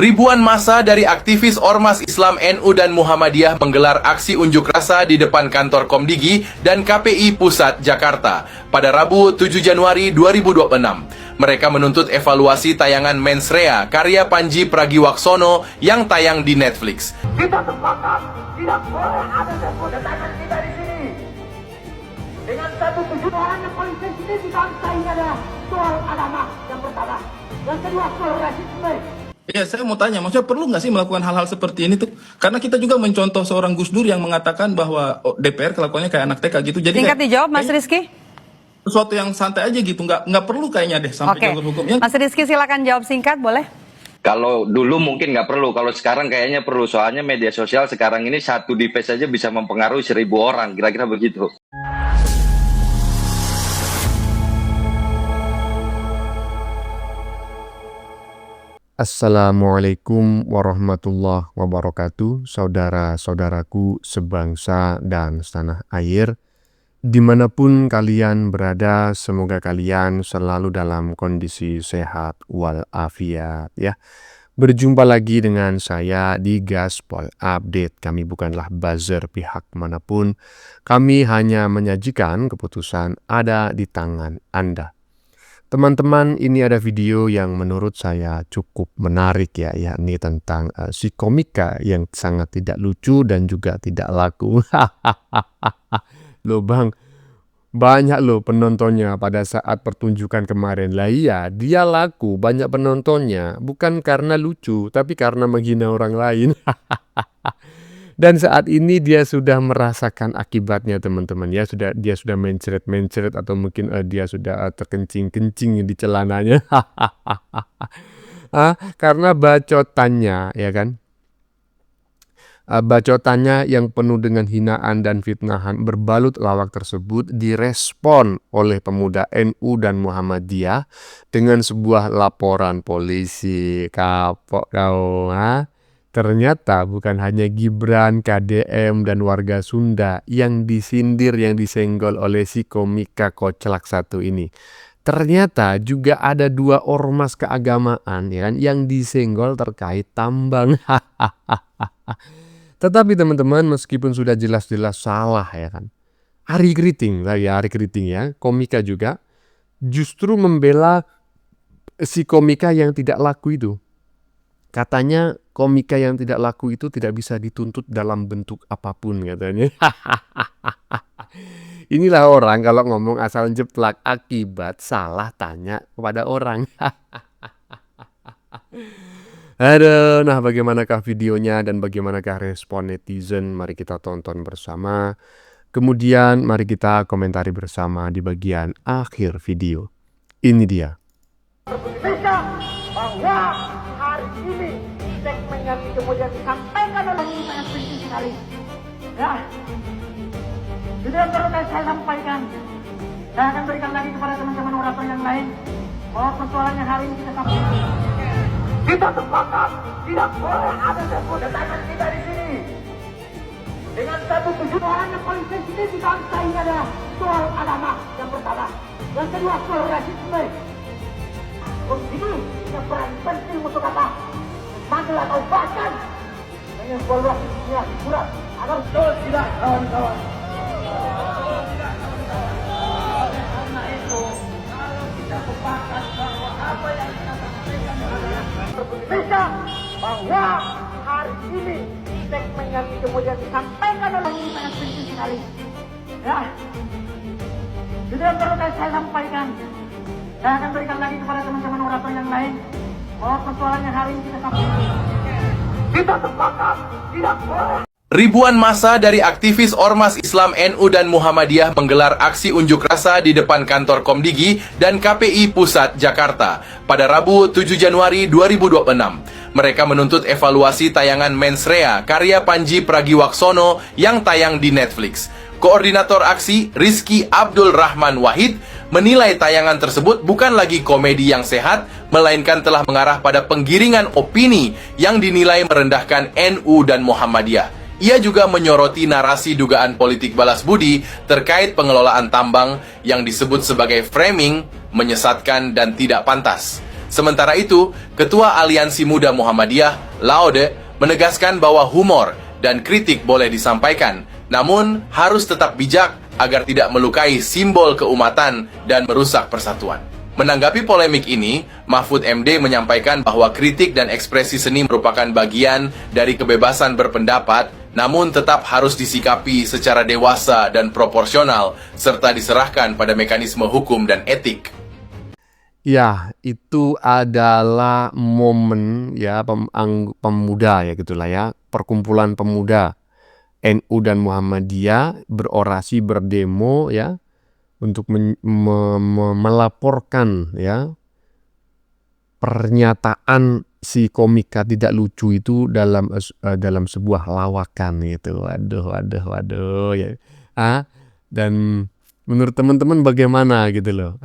Ribuan massa dari aktivis Ormas Islam NU dan Muhammadiyah menggelar aksi unjuk rasa di depan kantor Komdigi dan KPI Pusat Jakarta pada Rabu 7 Januari 2026. Mereka menuntut evaluasi tayangan Mens Rea karya Panji Pragiwaksono yang tayang di Netflix. Kita sepakat tidak boleh ada demonstrasi kita di sini. Dengan satu tujuan yang paling sensitif di bangsa ini adalah soal agama yang pertama. Yang kedua soal rasisme. Ya, saya mau tanya, maksudnya perlu nggak sih melakukan hal-hal seperti ini tuh? Karena kita juga mencontoh seorang Gus Dur yang mengatakan bahwa DPR kelakuannya kayak anak TK gitu. Jadi singkat dijawab, Mas Rizky. Sesuatu yang santai aja gitu, nggak perlu kayaknya deh sampai jalur hukumnya. Mas Rizky silakan jawab singkat, boleh? Kalau dulu mungkin nggak perlu, kalau sekarang kayaknya perlu. Soalnya media sosial sekarang ini satu device saja bisa mempengaruhi 1.000 orang, kira-kira begitu. Assalamualaikum warahmatullahi wabarakatuh, saudara-saudaraku sebangsa dan setanah air. Dimanapun kalian berada, semoga kalian selalu dalam kondisi sehat walafiat ya. Berjumpa lagi dengan saya di Gaspol Update. Kami bukanlah buzzer pihak manapun. Kami hanya menyajikan keputusan ada di tangan Anda. Teman-teman, ini ada video yang menurut saya cukup menarik ya, yakni tentang si komika yang sangat tidak lucu dan juga tidak laku. Loh bang, banyak loh penontonnya pada saat pertunjukan kemarin. Lah iya, dia laku, banyak penontonnya, bukan karena lucu, tapi karena menghina orang lain. Dan saat ini dia sudah merasakan akibatnya teman-teman ya, dia sudah mencret-mencret atau mungkin dia sudah terkencing-kencing di celananya. Karena bacotannya ya kan. Bacotannya yang penuh dengan hinaan dan fitnahan berbalut lawak tersebut direspon oleh pemuda NU dan Muhammadiyah dengan sebuah laporan polisi. Kapok kau, Ternyata bukan hanya Gibran, KDM, dan warga Sunda yang disindir, yang disenggol oleh si komika koclak satu ini. Ternyata juga ada 2 ormas keagamaan ya kan, yang disenggol terkait tambang. Tetapi teman-teman, meskipun sudah jelas-jelas salah ya kan, Ari Kriting ya, komika juga justru membela si komika yang tidak laku itu. Katanya komika yang tidak laku itu tidak bisa dituntut dalam bentuk apapun katanya. Inilah orang kalau ngomong asal jeplak, akibat salah tanya kepada orang. Aduh, nah bagaimanakah videonya dan bagaimanakah respon netizen? Mari kita tonton bersama. Kemudian mari kita komentari bersama di bagian akhir video. Ini dia. Bahwa hari ini segmen yang kemudian disampaikan oleh ini sangat penting sekali. Ya, jadi yang perlu saya sampaikan, saya akan berikan lagi kepada teman-teman orator yang lain bahwa persoalannya hari ini kita sampaikan. Kita sepakat tidak boleh ada demonstrasi kita di sini. Dengan satu tujuan yang paling sensitif di bangsa ini adalah soal agama yang pertama. Yang kedua soal rasisme. Ini punya peran penting untuk apa? Manggil atau bahkan mengevaluasi dunia hiburan agar betul tidak kawan-kawan. Karena itu, kalau kita sepakat bahwa apa yang kita sampaikan adalah Indonesia, bahwa hari ini segmen yang kemudian disampaikan oleh ini sangat penting sekali. Ya, jadi yang perlu saya sampaikan. Saya akan berikan lagi kepada teman-teman orator yang lain bahwa persoalannya hari ini kita sampaikan. Kita sepakat tidak boleh. Ribuan massa dari aktivis Ormas Islam NU dan Muhammadiyah menggelar aksi unjuk rasa di depan kantor Komdigi dan KPI Pusat Jakarta pada Rabu 7 Januari 2026. Mereka menuntut evaluasi tayangan Mens Rea karya Panji Pragiwaksono yang tayang di Netflix. Koordinator aksi Rizky Abdul Rahman Wahid menilai tayangan tersebut bukan lagi komedi yang sehat, melainkan telah mengarah pada penggiringan opini yang dinilai merendahkan NU dan Muhammadiyah. Ia juga menyoroti narasi dugaan politik balas budi terkait pengelolaan tambang yang disebut sebagai framing, menyesatkan dan tidak pantas. Sementara itu, Ketua Aliansi Muda Muhammadiyah, Laude, menegaskan bahwa humor dan kritik boleh disampaikan, namun harus tetap bijak agar tidak melukai simbol keumatan dan merusak persatuan. Menanggapi polemik ini, Mahfud MD menyampaikan bahwa kritik dan ekspresi seni merupakan bagian dari kebebasan berpendapat, namun tetap harus disikapi secara dewasa dan proporsional, serta diserahkan pada mekanisme hukum dan etik. Ya, itu adalah momen ya pemuda ya gitulah ya, perkumpulan pemuda NU dan Muhammadiyah berorasi, berdemo ya untuk melaporkan ya pernyataan si komika tidak lucu itu dalam sebuah lawakan gitu. Waduh ya. Dan menurut teman-teman bagaimana gitu loh?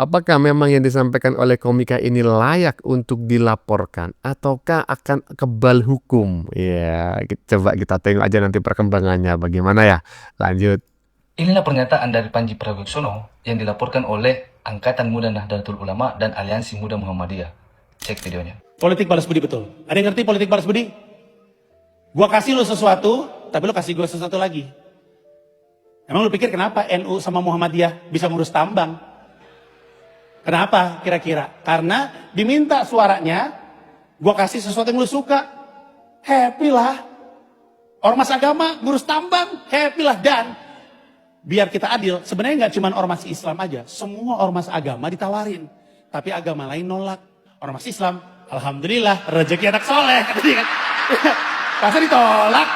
Apakah memang yang disampaikan oleh komika ini layak untuk dilaporkan ataukah akan kebal hukum? Ya, coba kita tengok aja nanti perkembangannya bagaimana ya. Lanjut. Inilah pernyataan dari Panji Pragiwaksono yang dilaporkan oleh Angkatan Muda Nahdlatul Ulama dan Aliansi Muda Muhammadiyah. Cek videonya. Politik balas budi betul. Ada yang ngerti politik balas budi? Gua kasih lu sesuatu, tapi lu kasih gua sesuatu lagi. Emang lu pikir kenapa NU sama Muhammadiyah bisa ngurus tambang? Kenapa kira-kira? Karena diminta suaranya, gua kasih sesuatu yang lu suka. Happy lah. Ormas agama ngurus tambang, happy lah. Dan biar kita adil, sebenarnya nggak cuma ormas Islam aja, semua ormas agama ditawarin, tapi agama lain nolak. Ormas Islam, alhamdulillah rezeki anak soleh, masa ditolak?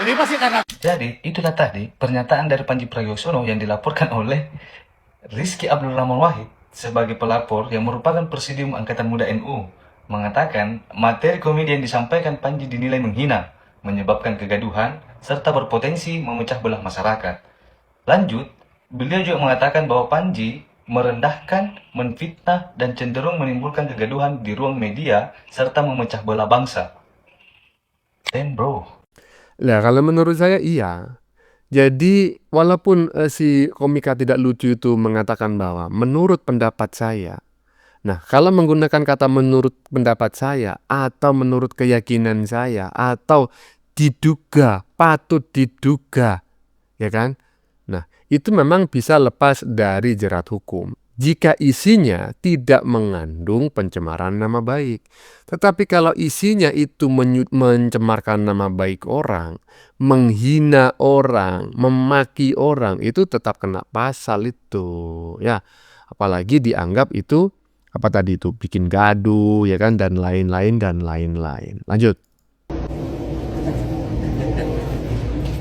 Ini pasti karena. Jadi itulah tadi pernyataan dari Panji Pragiwaksono yang dilaporkan oleh Rizky Abdul Rahman Wahid sebagai pelapor yang merupakan Presidium Angkatan Muda NU, mengatakan materi komedi yang disampaikan Panji dinilai menghina, menyebabkan kegaduhan, serta berpotensi memecah belah masyarakat. Lanjut, beliau juga mengatakan bahwa Panji merendahkan, menfitnah, dan cenderung menimbulkan kegaduhan di ruang media, serta memecah belah bangsa. Damn bro. Nah, kalau menurut saya iya. Jadi walaupun si komika tidak lucu itu mengatakan bahwa menurut pendapat saya. Nah, kalau menggunakan kata menurut pendapat saya atau menurut keyakinan saya atau diduga, patut diduga, ya kan? Nah, itu memang bisa lepas dari jerat hukum jika isinya tidak mengandung pencemaran nama baik. Tetapi kalau isinya itu mencemarkan nama baik orang, menghina orang, memaki orang, itu tetap kena pasal itu. Ya, apalagi dianggap itu apa tadi itu bikin gaduh ya kan dan lain-lain dan lain-lain. Lanjut.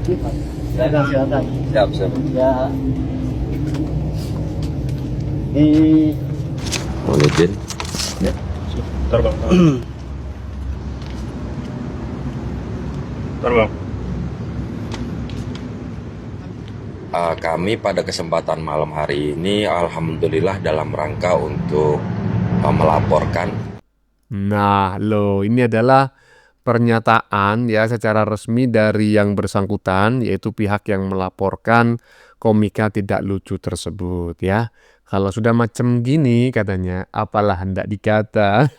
Siap. Ya. Mau izin? Ya. Kami pada kesempatan malam hari ini alhamdulillah dalam rangka untuk melaporkan. Nah, ini adalah pernyataan ya secara resmi dari yang bersangkutan, yaitu pihak yang melaporkan komika tidak lucu tersebut ya. Kalau sudah macam gini katanya, apalah hendak dikata.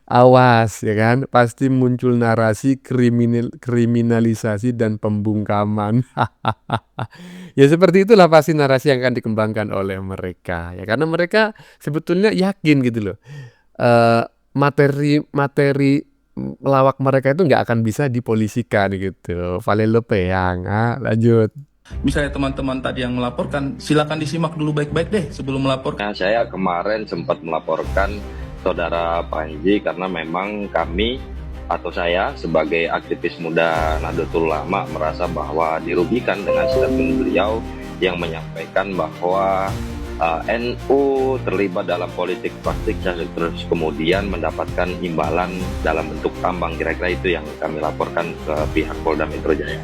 Awas ya kan, pasti muncul narasi kriminalisasi dan pembungkaman. Ya seperti itulah pasti narasi yang akan dikembangkan oleh mereka ya, karena mereka sebetulnya yakin gitu loh. Materi lawak mereka itu nggak akan bisa dipolisikan gitu. Vale yang lanjut. Misalnya teman-teman tadi yang melaporkan, silakan disimak dulu baik-baik deh sebelum melaporkan. Nah, saya kemarin sempat melaporkan Saudara Panji karena memang kami atau saya sebagai aktivis muda Nahdlatul Ulama merasa bahwa dirugikan dengan statement beliau yang menyampaikan bahwa NU terlibat dalam politik praktik terus kemudian mendapatkan imbalan dalam bentuk tambang. Kira-kira itu yang kami laporkan ke pihak Polda Metro Jaya.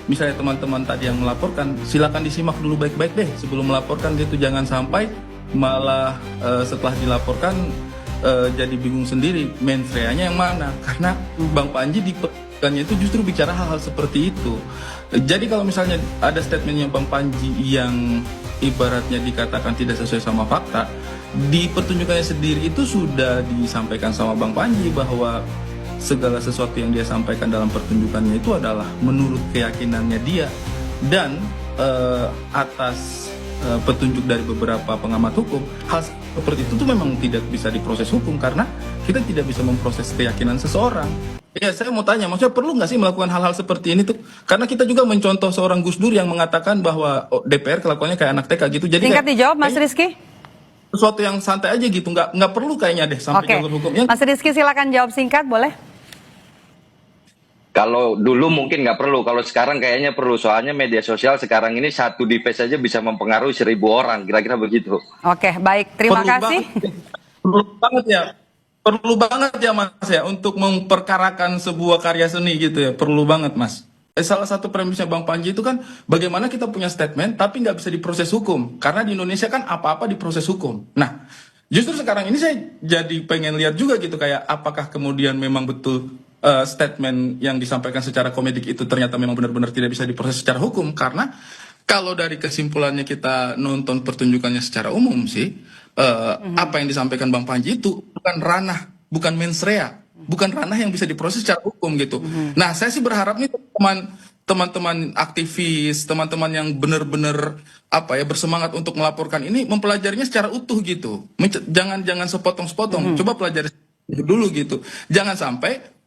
Misalnya teman-teman tadi yang melaporkan, silakan disimak dulu baik-baik deh sebelum melaporkan, gitu. Jangan sampai malah setelah dilaporkan jadi bingung sendiri mensreanya yang mana, karena Bang Panji pertunjukannya itu justru bicara hal-hal seperti itu. Jadi kalau misalnya ada statementnya Bang Panji yang ibaratnya dikatakan tidak sesuai sama fakta, di pertunjukannya sendiri itu sudah disampaikan sama Bang Panji bahwa segala sesuatu yang dia sampaikan dalam pertunjukannya itu adalah menurut keyakinannya dia, dan atas petunjuk dari beberapa pengamat hukum, hal seperti itu tuh memang tidak bisa diproses hukum karena kita tidak bisa memproses keyakinan seseorang. Ya, saya mau tanya, maksudnya perlu nggak sih melakukan hal-hal seperti ini tuh? Karena kita juga mencontoh seorang Gus Dur yang mengatakan bahwa DPR kelakuannya kayak anak TK gitu. Jadi Singkat kayak, dijawab, Mas Rizky. sesuatu yang santai aja gitu, nggak perlu kayaknya deh sampai Oke, jalur hukum. Yang Mas Rizky silakan jawab singkat, boleh? Kalau dulu mungkin nggak perlu, kalau sekarang kayaknya perlu. Soalnya media sosial sekarang ini satu device saja bisa mempengaruhi 1.000 orang, kira-kira begitu. Oke, baik. Terima kasih. Perlu banget ya Mas ya untuk memperkarakan sebuah karya seni gitu ya, perlu banget Mas. Salah satu premisnya Bang Panji itu kan bagaimana kita punya statement tapi nggak bisa diproses hukum, karena di Indonesia kan apa-apa diproses hukum. Nah, justru sekarang ini saya jadi pengen lihat juga gitu, kayak apakah kemudian memang betul statement yang disampaikan secara komedik itu ternyata memang benar-benar tidak bisa diproses secara hukum. Karena kalau dari kesimpulannya kita nonton pertunjukannya secara umum sih, apa yang disampaikan Bang Panji itu bukan ranah, bukan mens rea, bukan ranah yang bisa diproses secara hukum gitu. Nah, saya sih berharap nih teman-teman aktivis, teman-teman yang benar-benar bersemangat untuk melaporkan ini mempelajarinya secara utuh gitu. Jangan sepotong-sepotong. Coba pelajari dulu gitu. Jangan sampai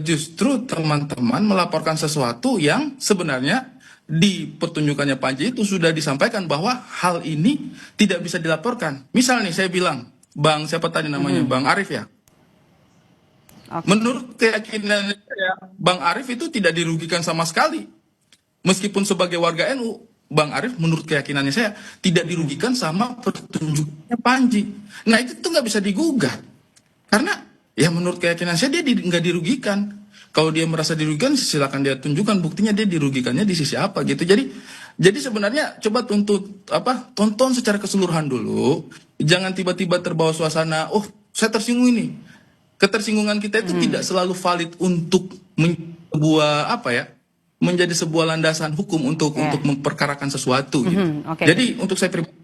justru teman-teman melaporkan sesuatu yang sebenarnya di pertunjukannya Panji itu sudah disampaikan bahwa hal ini tidak bisa dilaporkan. Misal nih saya bilang, Bang siapa tadi namanya, Bang Arif ya. Oke. Menurut keyakinan saya, Bang Arif itu tidak dirugikan sama sekali. Meskipun sebagai warga NU, Bang Arif menurut keyakinannya saya tidak dirugikan sama pertunjukannya Panji. Nah itu tuh nggak bisa digugat. Karena ya menurut keyakinan saya dia nggak dirugikan. Kalau dia merasa dirugikan, silakan dia tunjukkan buktinya dia dirugikannya di sisi apa gitu. Jadi sebenarnya coba tonton secara keseluruhan dulu. Jangan tiba-tiba terbawa suasana, oh saya tersinggung ini. Ketersinggungan kita itu tidak selalu valid untuk menjadi sebuah landasan hukum untuk memperkarakan sesuatu gitu. Oke. Jadi untuk saya pribadi,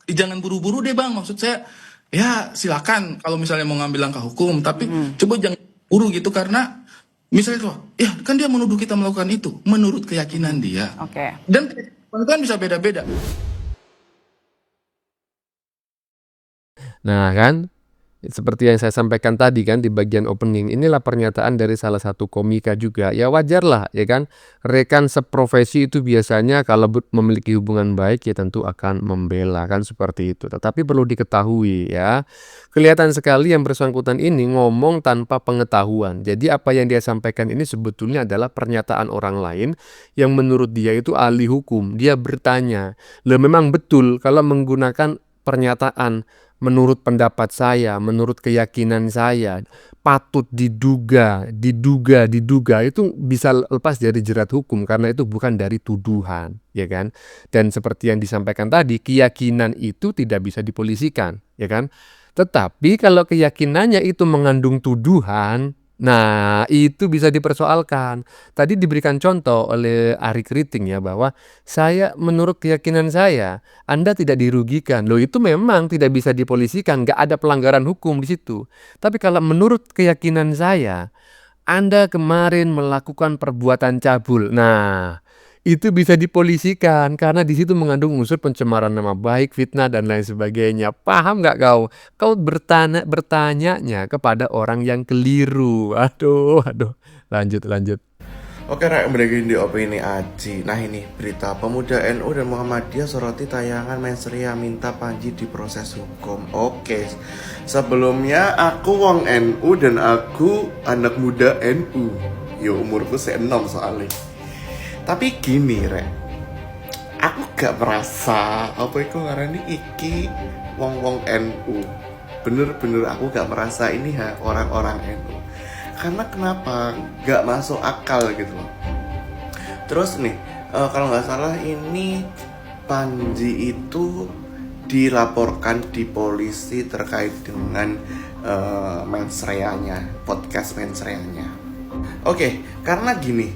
jangan buru-buru deh Bang. Maksud saya, ya silakan kalau misalnya mau ngambil langkah hukum, tapi coba jangan buru gitu, karena misalnya tuh, ya kan dia menuduh kita melakukan itu menurut keyakinan dia. Oke. Dan keyakinan kan bisa beda-beda. Nah kan, seperti yang saya sampaikan tadi kan di bagian opening, inilah pernyataan dari salah satu komika juga. Ya wajar lah ya kan, rekan seprofesi itu biasanya kalau memiliki hubungan baik ya tentu akan membela kan, seperti itu. Tetapi perlu diketahui ya, kelihatan sekali yang bersangkutan ini ngomong tanpa pengetahuan. Jadi apa yang dia sampaikan ini sebetulnya adalah pernyataan orang lain yang menurut dia itu ahli hukum. Dia bertanya, "Loh memang betul kalau menggunakan pernyataan menurut pendapat saya, menurut keyakinan saya, patut diduga itu bisa lepas dari jerat hukum karena itu bukan dari tuduhan, ya kan? Dan seperti yang disampaikan tadi, keyakinan itu tidak bisa dipolisikan, ya kan? Tetapi kalau keyakinannya itu mengandung tuduhan, nah itu bisa dipersoalkan. Tadi diberikan contoh oleh Ari Kriting ya, bahwa saya menurut keyakinan saya Anda tidak dirugikan. Loh itu memang tidak bisa dipolisikan, nggak ada pelanggaran hukum di situ. Tapi kalau menurut keyakinan saya Anda kemarin melakukan perbuatan cabul, nah itu bisa dipolisikan karena di situ mengandung unsur pencemaran nama baik, fitnah dan lain sebagainya. Paham nggak kau? Kau bertanyanya kepada orang yang keliru. Aduh. Lanjut. Oke, rek breaking di opini Aji. Nah ini berita pemuda NU dan Muhammadiyah soroti tayangan mensria minta Panji diproses hukum. Oke, sebelumnya aku wong NU dan aku anak muda NU. Yo umurku 6 soalnya. Tapi gini rek, aku gak merasa ngarani iki wong NU. Bener-bener aku gak merasa ini orang-orang NU. Karena kenapa? Gak masuk akal gitu loh. Terus nih, kalau gak salah ini Panji itu dilaporkan di polisi terkait dengan mensreanya, podcast mensreanya. Oke, karena gini,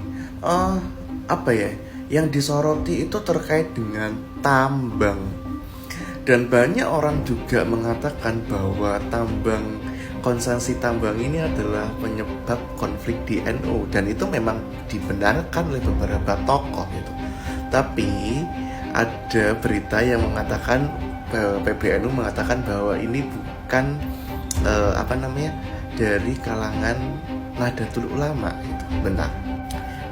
apa ya, yang disoroti itu terkait dengan tambang. Dan banyak orang juga mengatakan bahwa konsesi tambang ini adalah penyebab konflik di NU, dan itu memang dibenarkan oleh beberapa tokoh gitu. Tapi ada berita yang mengatakan PBNU mengatakan bahwa ini bukan dari kalangan Nahdlatul Ulama gitu. Bentar.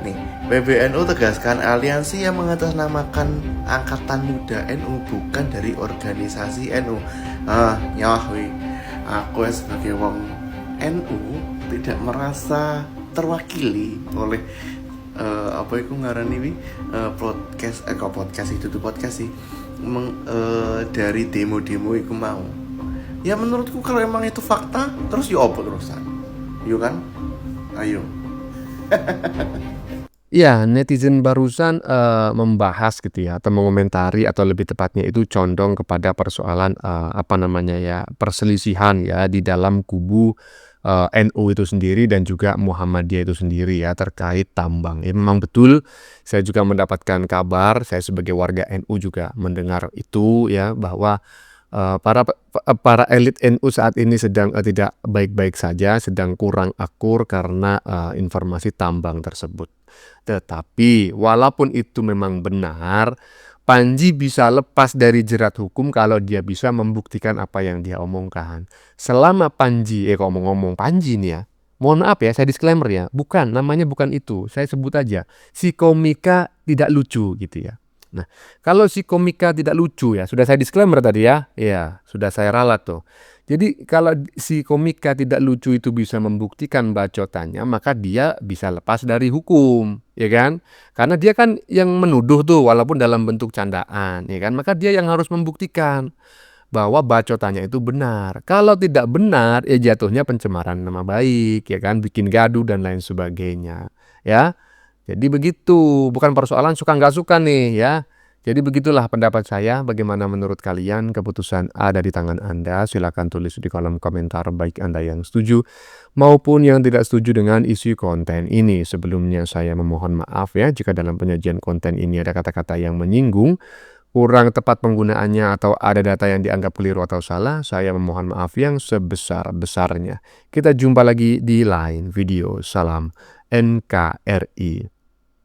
Nih, PBNU tegaskan aliansi yang mengatasnamakan Angkatan Muda NU bukan dari organisasi NU. Aku sebagai wong NU tidak merasa terwakili oleh podcast sih dari demo-demo itu mau. Ya menurutku kalau emang itu fakta, terus ya apa terusan? Yuk kan? Ayo. Ya, netizen barusan membahas gitu ya, atau mengomentari, atau lebih tepatnya itu condong kepada persoalan perselisihan ya di dalam kubu NU itu sendiri dan juga Muhammadiyah itu sendiri ya terkait tambang. Ya, memang betul, saya juga mendapatkan kabar, saya sebagai warga NU juga mendengar itu ya, bahwa para elit NU saat ini sedang tidak baik-baik saja, sedang kurang akur karena informasi tambang tersebut. Tetapi walaupun itu memang benar, Panji bisa lepas dari jerat hukum kalau dia bisa membuktikan apa yang dia omongkan. Selama Panji, ngomong-ngomong Panji nih ya, mohon maaf ya, saya disclaimer ya, namanya bukan itu, saya sebut aja, si komika tidak lucu gitu ya. Nah, kalau si komika tidak lucu ya, sudah saya disclaimer tadi ya, sudah saya ralat tuh. Jadi kalau si komika tidak lucu itu bisa membuktikan bacotannya, maka dia bisa lepas dari hukum, ya kan? Karena dia kan yang menuduh tuh, walaupun dalam bentuk candaan, ya kan? Maka dia yang harus membuktikan bahwa bacotannya itu benar. Kalau tidak benar, ya jatuhnya pencemaran nama baik, ya kan? Bikin gaduh dan lain sebagainya, ya. Jadi begitu, bukan persoalan suka nggak suka nih ya. Jadi begitulah pendapat saya. Bagaimana menurut kalian? Keputusan ada di tangan Anda. Silakan tulis di kolom komentar baik Anda yang setuju maupun yang tidak setuju dengan isi konten ini. Sebelumnya saya memohon maaf ya jika dalam penyajian konten ini ada kata-kata yang menyinggung, kurang tepat penggunaannya, atau ada data yang dianggap keliru atau salah. Saya memohon maaf yang sebesar-besarnya. Kita jumpa lagi di lain video. Salam NKRI.